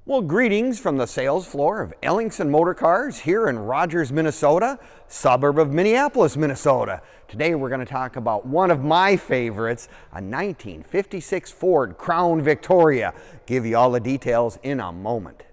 Well, greetings from the sales floor of Ellingson Motorcars here in Rogers, Minnesota, suburb of Minneapolis, Minnesota. Today we're going to talk about one of my favorites, a 1956 Ford Crown Victoria. Give you all the details in a moment.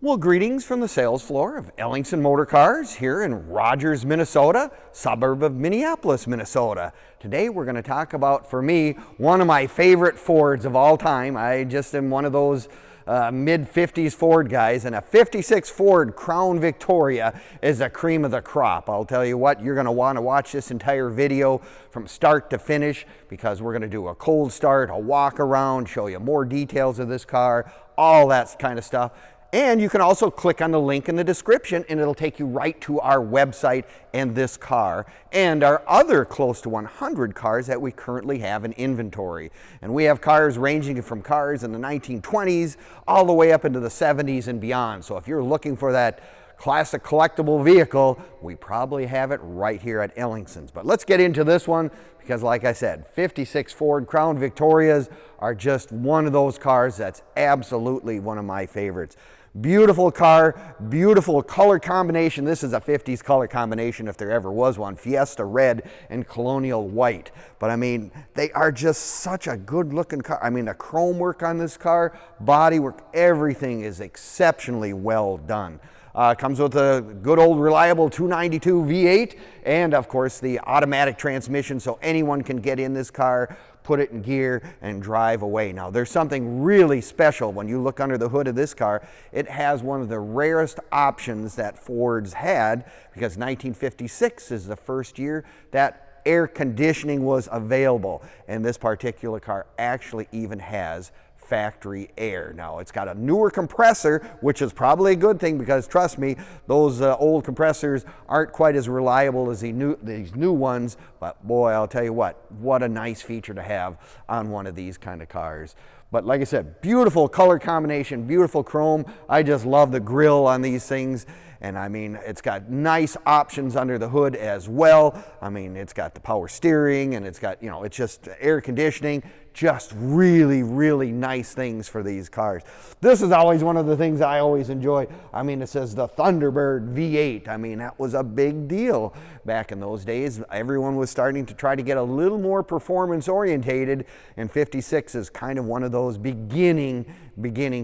Well, greetings from the sales floor of Ellingson Motorcars here in Rogers, Minnesota, suburb of Minneapolis, Minnesota. Today we're going to talk about, for me, one of my favorite Fords of all time. I just am one of those mid-50s Ford guys, and a 56 Ford Crown Victoria is the cream of the crop. I'll tell you what, you're going to want to watch this entire video from start to finish because we're going to do a cold start, a walk around, show you more details of this car, all that kind of stuff. And you can also click on the link in the description and it'll take you right to our website and this car and our other close to 100 cars that we currently have in inventory. And we have cars ranging from cars in the 1920s all the way up into the 70s and beyond. So if you're looking for that classic collectible vehicle, we probably have it right here at Ellingson's. But let's get into this one because, like I said, 56 Ford Crown Victorias are just one of those cars that's absolutely one of my favorites. Beautiful car, beautiful color combination. This is a 50s color combination if there ever was one. Fiesta red and Colonial white. But I mean, they are just such a good looking car. I mean, the chrome work on this car, body work, everything is exceptionally well done. Comes with a good old reliable 292 V8 and of course the automatic transmission, so anyone can get in this car, put it in gear and drive away. Now there's something really special when you look under the hood of this car. It has one of the rarest options that Ford's had because 1956 is the first year that air conditioning was available, and this particular car actually even has factory air. Now it's got a newer compressor, which is probably a good thing because trust me, those old compressors aren't quite as reliable as these new ones, but boy, I'll tell you what a nice feature to have on one of these kind of cars. But like I said, beautiful color combination, beautiful chrome. I just love the grille on these things. And I mean, it's got nice options under the hood as well. I mean, it's got the power steering and it's got, you know, it's just air conditioning, just really, really nice things for these cars. This is always one of the things I always enjoy. I mean, it says the Thunderbird V8. I mean, that was a big deal back in those days. Everyone was starting to try to get a little more performance orientated, and 56 is kind of one of those beginning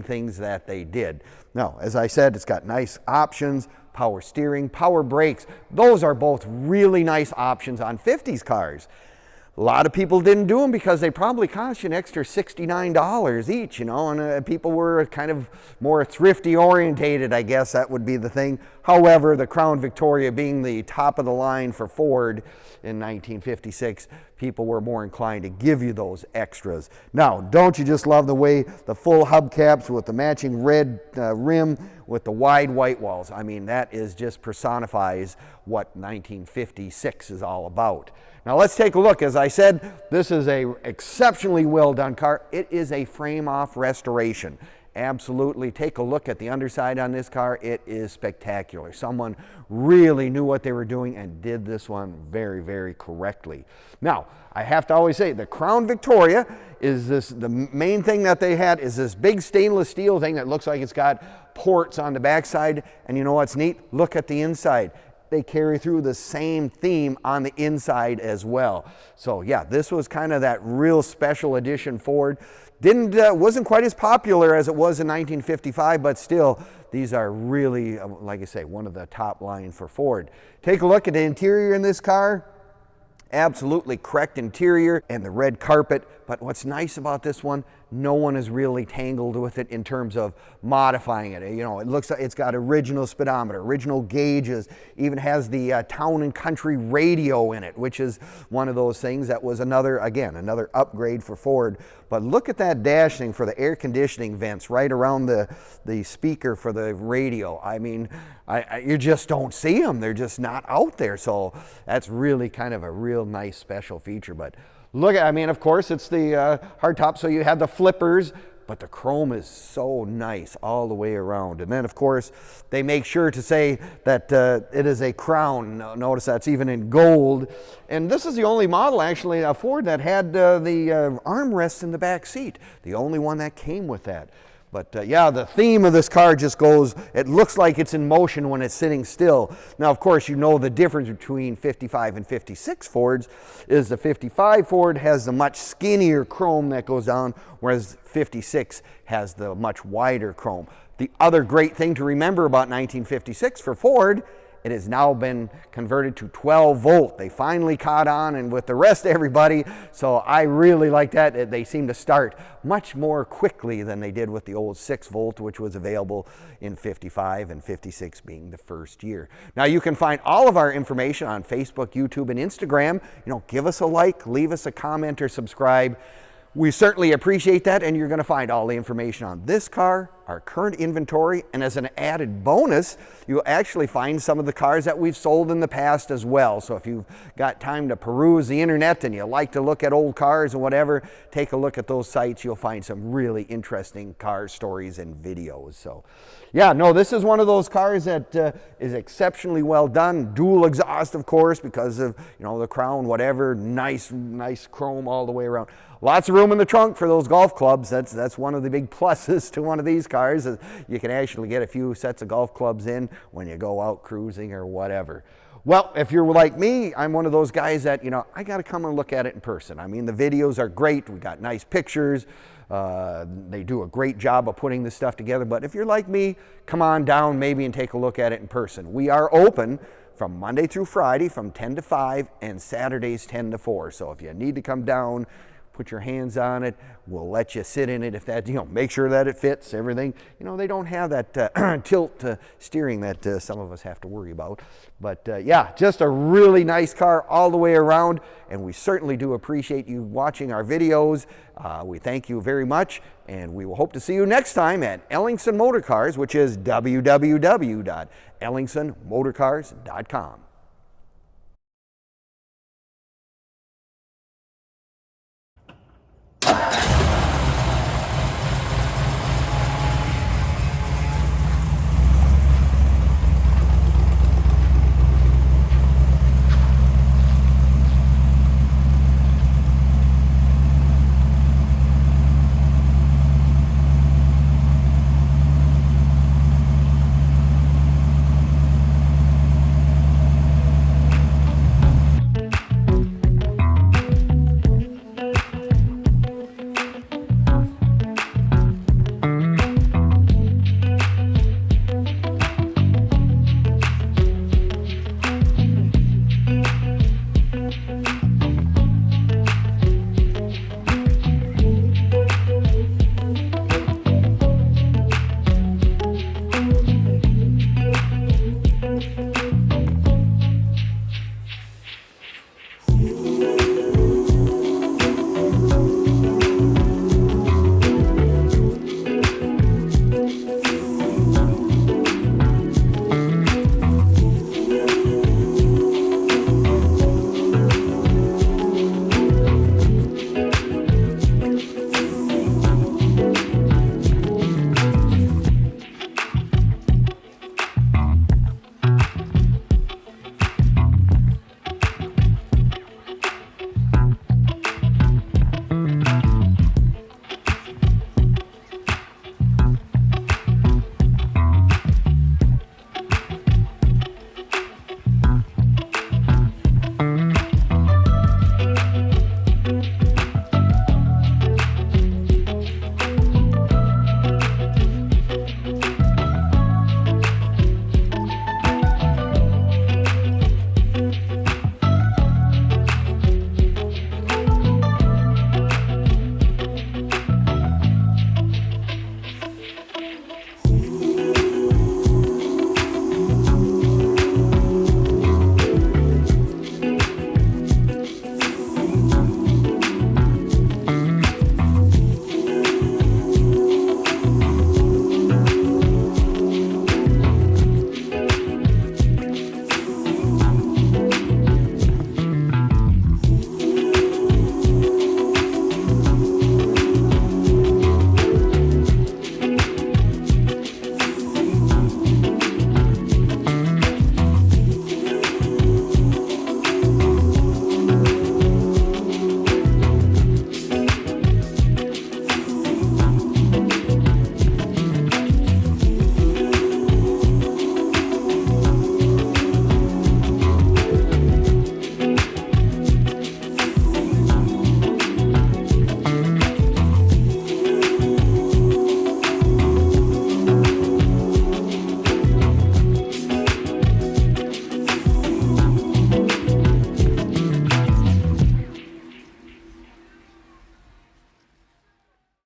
things that they did. Now, as I said, it's got nice options, power steering, power brakes. Those are both really nice options on 50s cars. A lot of people didn't do them because they probably cost you an extra $69 each, you know, and people were kind of more thrifty orientated, I guess that would be the thing. However, the Crown Victoria being the top of the line for Ford in 1956, people were more inclined to give you those extras. Now, don't you just love the way the full hubcaps with the matching red rim with the wide white walls? I mean, that is just personifies what 1956 is all about. Now let's take a look. As I said, this is a exceptionally well done car. It is a frame off restoration. Absolutely. Take a look at the underside on this car. It is spectacular. Someone really knew what they were doing and did this one very, very correctly. Now, I have to always say the Crown Victoria is the main thing that they had is this big stainless steel thing that looks like it's got ports on the backside. And you know what's neat? Look at the inside. They carry through the same theme on the inside as well. So yeah, this was kind of that real special edition Ford. Wasn't quite as popular as it was in 1955, but still, these are really, like I say, one of the top line for Ford. Take a look at the interior in this car. Absolutely correct interior and the red carpet. But what's nice about this one, no one is really tangled with it in terms of modifying it. You know, it looks like it's got original speedometer, original gauges, even has the town and country radio in it, which is one of those things that was another upgrade for Ford. But look at that dash thing for the air conditioning vents right around the speaker for the radio. I mean, you just don't see them. They're just not out there. So that's really kind of a real nice special feature. But look at, I mean, of course, it's the hardtop, so you have the flippers, but the chrome is so nice all the way around. And then of course they make sure to say that it is a Crown. Notice that's even in gold. And this is the only model actually, a Ford, that had the armrests in the back seat. The only one that came with that. But yeah, the theme of this car just goes, it looks like it's in motion when it's sitting still. Now, of course, you know the difference between 55 and 56 Fords is the 55 Ford has the much skinnier chrome that goes down, whereas 56 has the much wider chrome. The other great thing to remember about 1956 for Ford, it has now been converted to 12 volt. They finally caught on and with the rest of everybody, so I really like that. They seem to start much more quickly than they did with the old 6 volt, which was available in 55 and 56 being the first year. Now you can find all of our information on Facebook, YouTube, and Instagram. You know, give us a like, leave us a comment, or subscribe. We certainly appreciate that, and you're going to find all the information on this car, our current inventory, and as an added bonus, you'll actually find some of the cars that we've sold in the past as well. So if you've got time to peruse the internet and you like to look at old cars and whatever, take a look at those sites. You'll find some really interesting car stories and videos. So yeah, no, this is one of those cars that is exceptionally well done. Dual exhaust, of course, because of, you know, the Crown, whatever, nice chrome all the way around. Lots of room in the trunk for those golf clubs. That's one of the big pluses to one of these cars. Is you can actually get a few sets of golf clubs in when you go out cruising or whatever. Well, if you're like me, I'm one of those guys that, you know, I got to come and look at it in person. I mean, the videos are great. We got nice pictures. They do a great job of putting this stuff together. But if you're like me, come on down maybe and take a look at it in person. We are open from Monday through Friday from 10 to 5 and Saturdays 10 to 4. So if you need to come down, put your hands on it, we'll let you sit in it if that, you know, make sure that it fits, everything. You know, they don't have that tilt steering that some of us have to worry about. But yeah, just a really nice car all the way around, and we certainly do appreciate you watching our videos. We thank you very much, and we will hope to see you next time at Ellingson Motorcars, which is www.ellingsonmotorcars.com.